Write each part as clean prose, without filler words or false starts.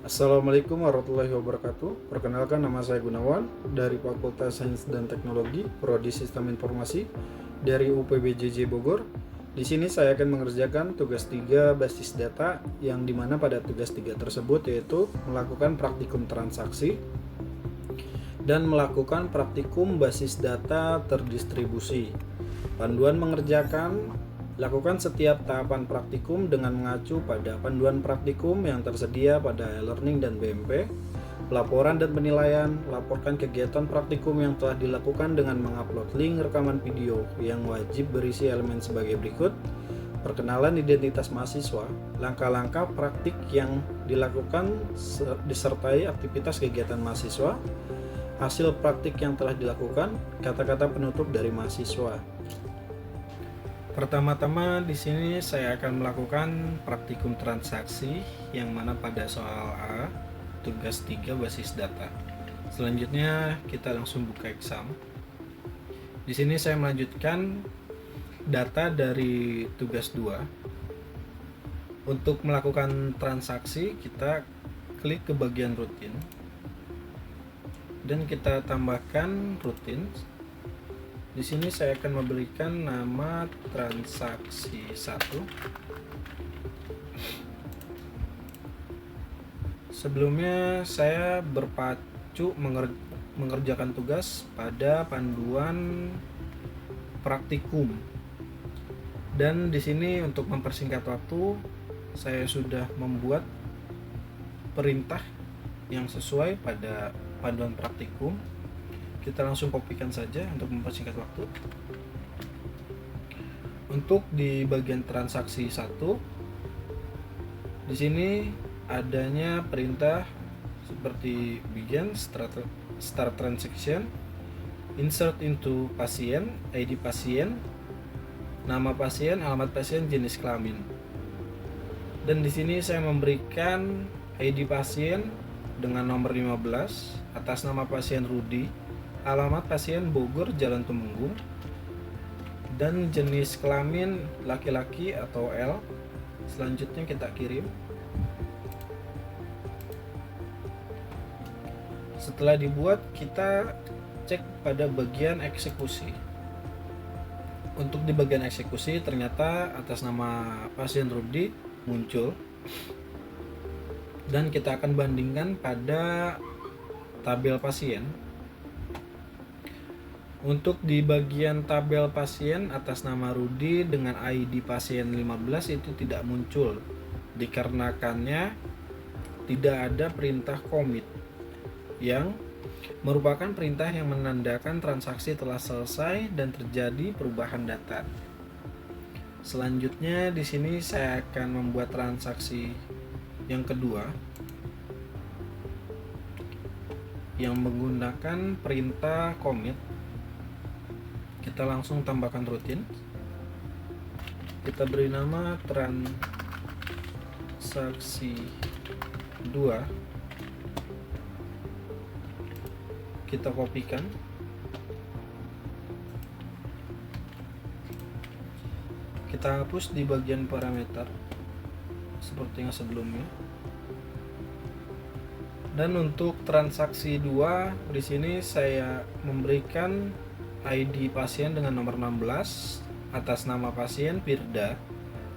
Assalamualaikum warahmatullahi wabarakatuh. Perkenalkan, nama saya Gunawan dari Fakultas Sains dan Teknologi, Prodi Sistem Informasi dari UPBJJ Bogor. Di sini saya akan mengerjakan tugas 3 basis data, yang dimana pada tugas 3 tersebut yaitu melakukan praktikum transaksi dan melakukan praktikum basis data terdistribusi. Panduan mengerjakan: lakukan setiap tahapan praktikum dengan mengacu pada panduan praktikum yang tersedia pada e-learning dan BMP. Pelaporan dan penilaian: laporkan kegiatan praktikum yang telah dilakukan dengan mengupload link rekaman video yang wajib berisi elemen sebagai berikut: perkenalan identitas mahasiswa, langkah-langkah praktik yang dilakukan disertai aktivitas kegiatan mahasiswa, hasil praktik yang telah dilakukan, kata-kata penutup dari mahasiswa. Pertama-tama di sini saya akan melakukan praktikum transaksi, yang mana pada soal A tugas 3 basis data. Selanjutnya kita langsung buka exam. Di sini saya melanjutkan data dari tugas 2. Untuk melakukan transaksi, kita klik ke bagian rutin dan kita tambahkan rutin. Di sini saya akan memberikan nama transaksi 1. Sebelumnya saya berpacu mengerjakan tugas pada panduan praktikum. Dan di sini untuk mempersingkat waktu, saya sudah membuat perintah yang sesuai pada panduan praktikum. Kita langsung kopikan saja untuk mempersingkat waktu. Untuk di bagian transaksi 1, di sini adanya perintah seperti begin, start transaction, insert into pasien, ID pasien, nama pasien, alamat pasien, jenis kelamin. Dan di sini saya memberikan ID pasien dengan nomor 15 atas nama pasien Rudi, alamat pasien Bogor, Jalan Tumenggung, dan jenis kelamin laki-laki atau L. Selanjutnya kita kirim. Setelah dibuat, kita cek pada bagian eksekusi. Untuk di bagian eksekusi, ternyata atas nama pasien Rudi muncul, dan kita akan bandingkan pada tabel pasien. Untuk di bagian tabel pasien atas nama Rudi dengan ID pasien 15 itu tidak muncul, dikarenakannya tidak ada perintah commit, yang merupakan perintah yang menandakan transaksi telah selesai dan terjadi perubahan data. Selanjutnya di sini saya akan membuat transaksi yang kedua, yang menggunakan perintah commit. Kita langsung tambahkan rutin. Kita beri nama transaksi 2. Kita kopikan. Kita hapus di bagian parameter seperti yang sebelumnya. Dan untuk transaksi 2, di sini saya memberikan ID pasien dengan nomor 16 atas nama pasien Firda,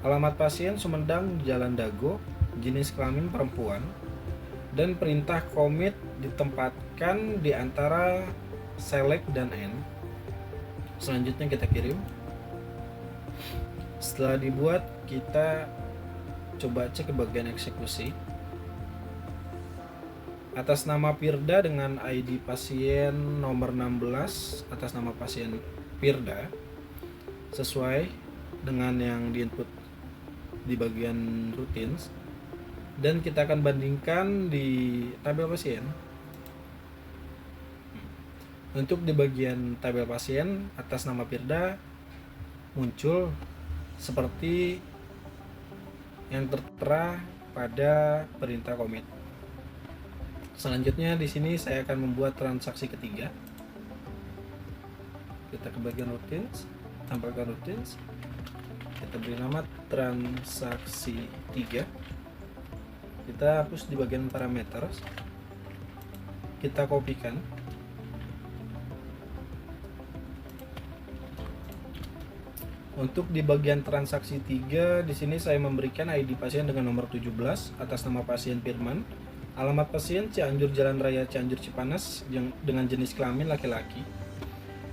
alamat pasien Sumedang, Jalan Dago, jenis kelamin perempuan, dan perintah commit ditempatkan di antara select dan end. Selanjutnya kita kirim. Setelah dibuat, kita coba cek ke bagian eksekusi. Atas nama Firda dengan ID pasien nomor 16 atas nama pasien Firda, sesuai dengan yang diinput di bagian rutin, dan kita akan bandingkan di tabel pasien. Untuk di bagian tabel pasien atas nama Firda muncul seperti yang tertera pada perintah commit. Selanjutnya di sini saya akan membuat transaksi ketiga. Kita ke bagian rutin. tambahkan routines, kita beri nama transaksi 3, kita hapus di bagian parameter, kita kopikan. Untuk di bagian transaksi 3, di sini saya memberikan ID pasien dengan nomor 17 atas nama pasien Firman, alamat pasien Cianjur Jalan Raya Cianjur Cipanas dengan jenis kelamin laki-laki.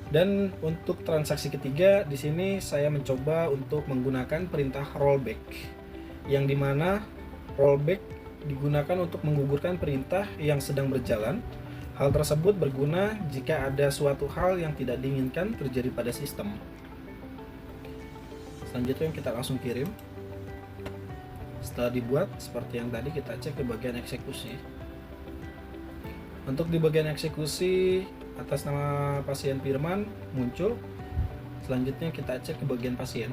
Dan untuk transaksi ketiga, di sini saya mencoba untuk menggunakan perintah rollback, yang dimana rollback digunakan untuk menggugurkan perintah yang sedang berjalan. Hal tersebut berguna jika ada suatu hal yang tidak diinginkan terjadi pada sistem. Selanjutnya kita langsung kirim. Setelah dibuat seperti yang tadi, kita cek ke bagian eksekusi. Untuk di bagian eksekusi atas nama pasien Firman muncul. Selanjutnya kita cek ke bagian pasien.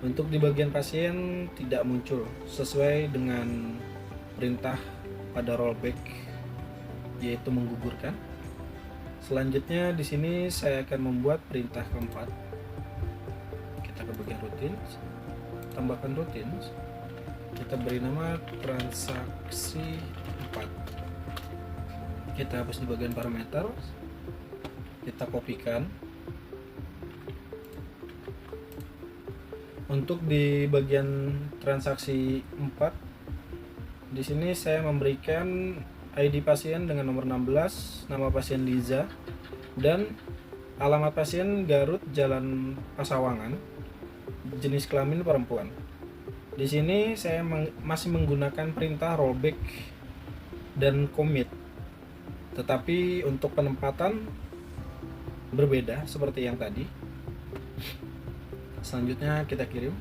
Untuk di bagian pasien tidak muncul sesuai dengan perintah pada rollback, yaitu menggugurkan. Selanjutnya di sini saya akan membuat perintah keempat. Kita ke bagian routines, tambahkan routines, kita beri nama transaksi 4, kita hapus di bagian parameter, kita kopikan. Untuk di bagian transaksi 4, di sini saya memberikan ID pasien dengan nomor 16, nama pasien Liza, dan alamat pasien Garut Jalan Pasawangan, jenis kelamin perempuan. Di sini saya masih menggunakan perintah rollback dan commit, tetapi untuk penempatan berbeda seperti yang tadi. Selanjutnya kita kirim.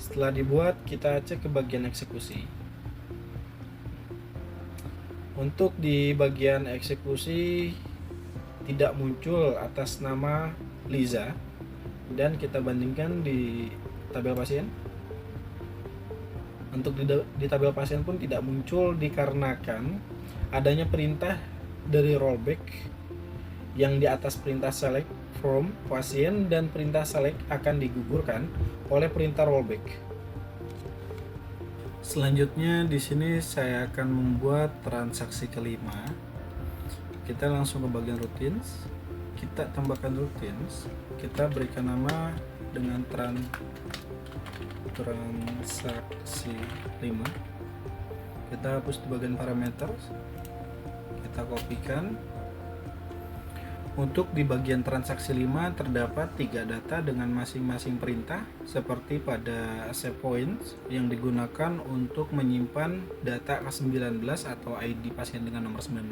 Setelah dibuat, kita cek ke bagian eksekusi. Untuk di bagian eksekusi tidak muncul atas nama Liza, dan kita bandingkan di tabel pasien. Untuk di tabel pasien pun tidak muncul dikarenakan adanya perintah dari rollback yang di atas perintah select from pasien, dan perintah select akan digugurkan oleh perintah rollback. Selanjutnya di sini saya akan membuat transaksi kelima. Kita langsung ke bagian routines, kita tambahkan routines, kita berikan nama dengan transaksi 5, kita hapus di bagian parameter, kita kopikan. Untuk di bagian transaksi 5 terdapat 3 data dengan masing-masing perintah seperti pada save points yang digunakan untuk menyimpan data K19 atau ID pasien dengan nomor 19,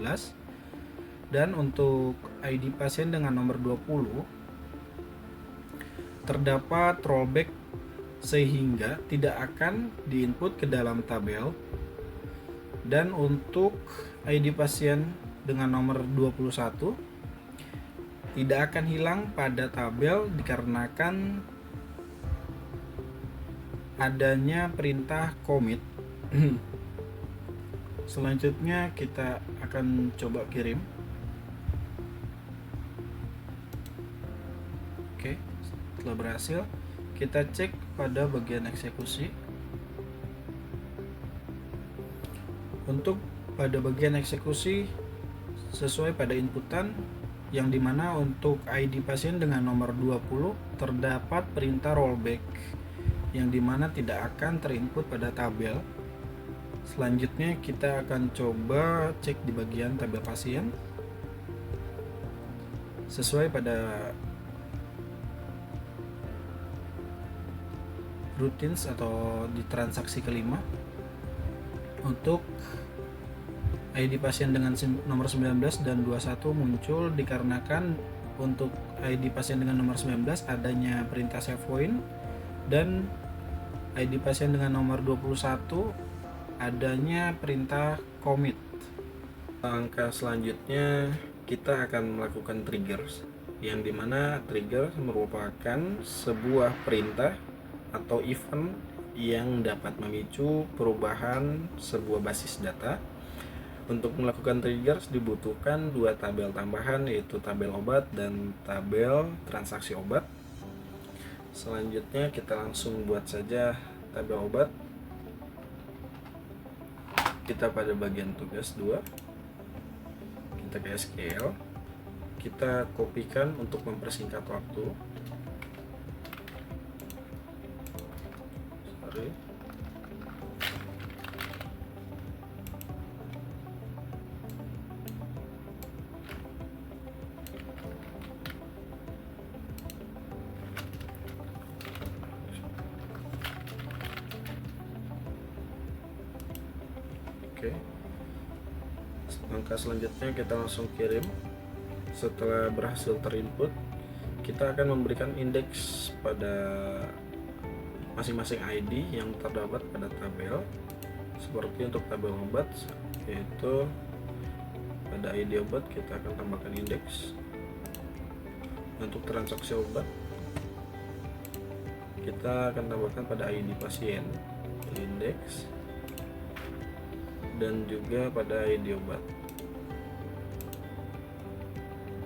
dan untuk ID pasien dengan nomor 20 terdapat rollback sehingga tidak akan diinput ke dalam tabel, dan untuk ID pasien dengan nomor 21 tidak akan hilang pada tabel dikarenakan adanya perintah commit. Selanjutnya kita akan coba kirim. Oke, setelah berhasil, kita cek pada bagian eksekusi. Untuk pada bagian eksekusi sesuai pada inputan, yang dimana untuk ID pasien dengan nomor 20 terdapat perintah rollback yang dimana tidak akan terinput pada tabel. Selanjutnya kita akan coba cek di bagian tabel pasien sesuai pada routines atau di transaksi kelima. Untuk ID pasien dengan nomor 19 dan 21 muncul dikarenakan untuk ID pasien dengan nomor 19 adanya perintah save point, dan ID pasien dengan nomor 21 adanya perintah commit. Langkah selanjutnya kita akan melakukan triggers, yang dimana trigger merupakan sebuah perintah atau event yang dapat memicu perubahan sebuah basis data. Untuk melakukan triggers dibutuhkan dua tabel tambahan, yaitu tabel obat dan tabel transaksi obat. Selanjutnya kita langsung buat saja tabel obat. Kita pada bagian tugas 2, kita ke SQL, kita kopikan untuk mempersingkat waktu. Oke. Langkah selanjutnya kita langsung kirim. Setelah berhasil terinput, kita akan memberikan indeks pada masing-masing ID yang terdapat pada tabel. Seperti untuk tabel obat, yaitu pada ID obat kita akan tambahkan indeks. Untuk transaksi obat, kita akan tambahkan pada ID pasien indeks, dan juga pada ID obat.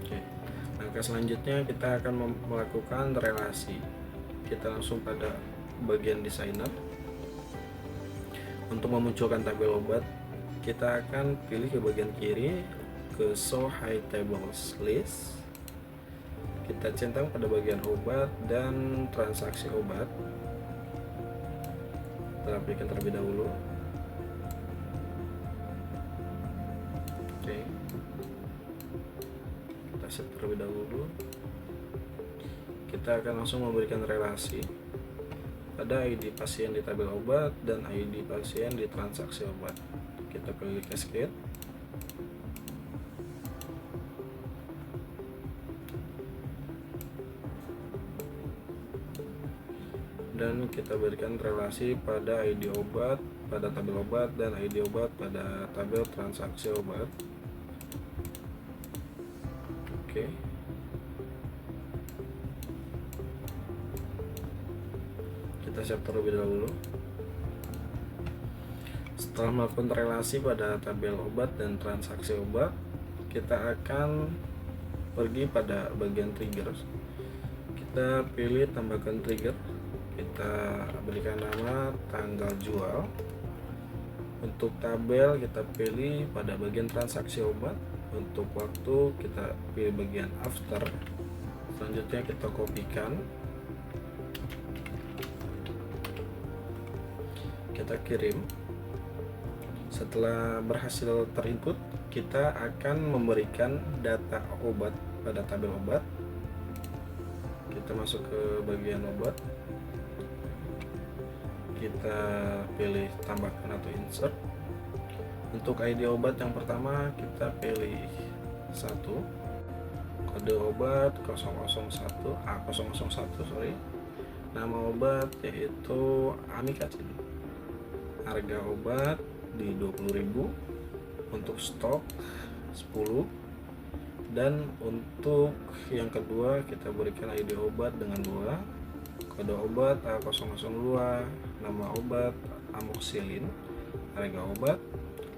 Oke. Langkah selanjutnya kita akan melakukan relasi. Kita langsung pada bagian designer. Untuk memunculkan tabel obat, kita akan pilih ke bagian kiri ke show high tables list. Kita centang pada bagian obat dan transaksi obat. Kita rapikan terlebih dahulu. Oke, kita set terlebih dahulu. Kita akan langsung memberikan relasi pada ID pasien di tabel obat dan ID pasien di transaksi obat. Kita pilih cascade. Dan kita berikan relasi pada ID obat pada tabel obat dan ID obat pada tabel transaksi obat. Oke. Kita save terlebih dahulu. Setelah melakukan relasi pada tabel obat dan transaksi obat, kita akan pergi pada bagian trigger. Kita pilih tambahkan trigger. Kita berikan nama tanggal jual. Untuk tabel kita pilih pada bagian transaksi obat. Untuk waktu kita pilih bagian after. Selanjutnya kita kopikan, kita kirim. Setelah berhasil terinput, kita akan memberikan data obat pada tabel obat. Kita masuk ke bagian obat, kita pilih tambahkan atau insert. Untuk ID obat yang pertama kita pilih 1, kode obat 001 sorry, nama obat yaitu Amikacin, harga obat di 20.000, untuk stok 10, dan untuk yang kedua kita berikan ID obat dengan 2, kode obat A002, nama obat amoxicillin, harga obat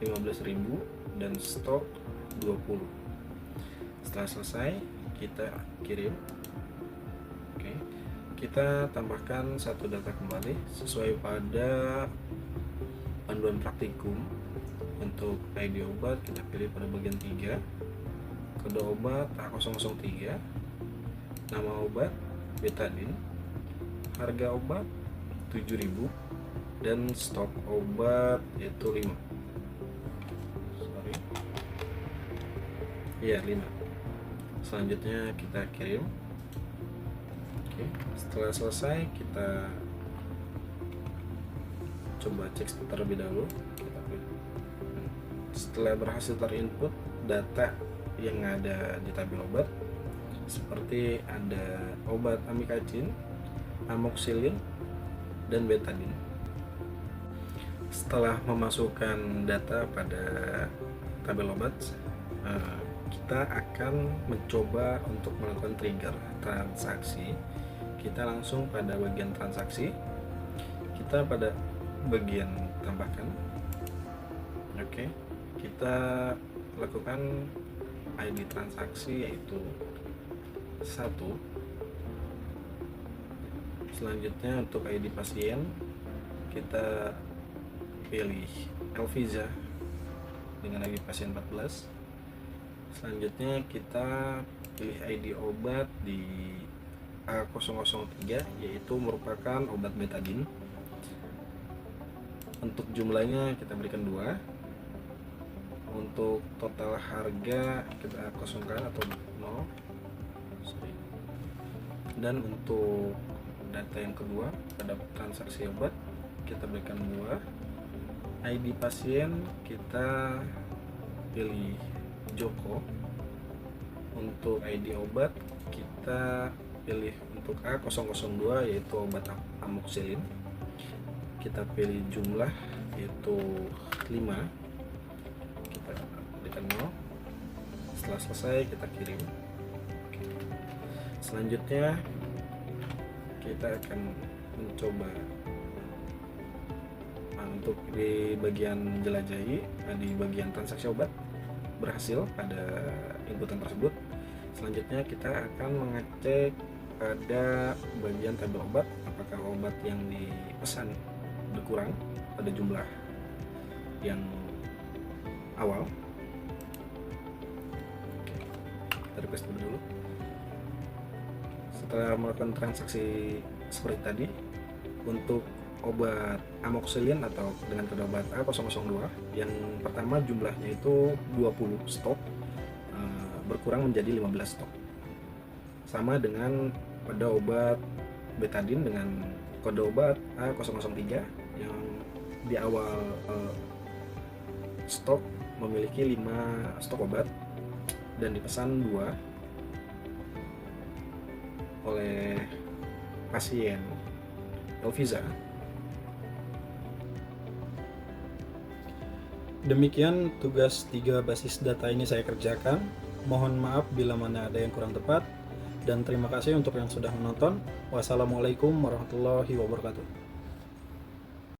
15.000, dan stok 20. Setelah selesai kita kirim. Oke, kita tambahkan satu data kembali sesuai pada panduan praktikum. Untuk ID obat kita pilih pada bagian 3, kode obat A003, nama obat betadine, harga obat 7.000, dan stok obat yaitu 5. Iya, 5. Selanjutnya kita kirim. Oke, setelah selesai kita coba cek terlebih dahulu. Setelah berhasil terinput data yang ada di tabel obat, seperti ada obat amikacin, amoxicillin, dan betadine. Setelah memasukkan data pada tabel obat, kita akan mencoba untuk melakukan trigger transaksi. Kita langsung pada bagian transaksi, kita pada bagian tambahkan. Oke, kita lakukan ID transaksi yaitu 1. Selanjutnya untuk ID pasien kita pilih Elviza dengan ID pasien 14. Selanjutnya kita pilih ID obat di A003 yaitu merupakan obat betadine. Untuk jumlahnya kita berikan 2. Untuk total harga kita kosongkan atau 0. Dan untuk data yang kedua pada transaksi obat kita berikan 2. ID pasien kita pilih Joko. Untuk ID obat kita pilih untuk A002 yaitu obat amoxicillin. Kita pilih jumlah yaitu 5. Kita berikan 0. Setelah selesai kita kirim. Selanjutnya kita akan mencoba untuk di bagian jelajahi, di bagian transaksi obat berhasil pada inputan tersebut. Selanjutnya kita akan mengecek pada bagian tabel obat apakah obat yang dipesan berkurang pada jumlah yang awal. Kita request dulu. Setelah melakukan transaksi seperti tadi, untuk obat amoxicillin atau dengan kode obat A002 yang pertama jumlahnya itu 20 stok, berkurang menjadi 15 stok. Sama dengan pada obat betadine dengan kode obat A003 yang di awal stok memiliki 5 stok obat dan dipesan 2 oleh pasien Elviza. Demikian tugas 3 basis data ini saya kerjakan. Mohon maaf bila mana ada yang kurang tepat, dan terima kasih untuk yang sudah menonton. Wassalamualaikum warahmatullahi wabarakatuh.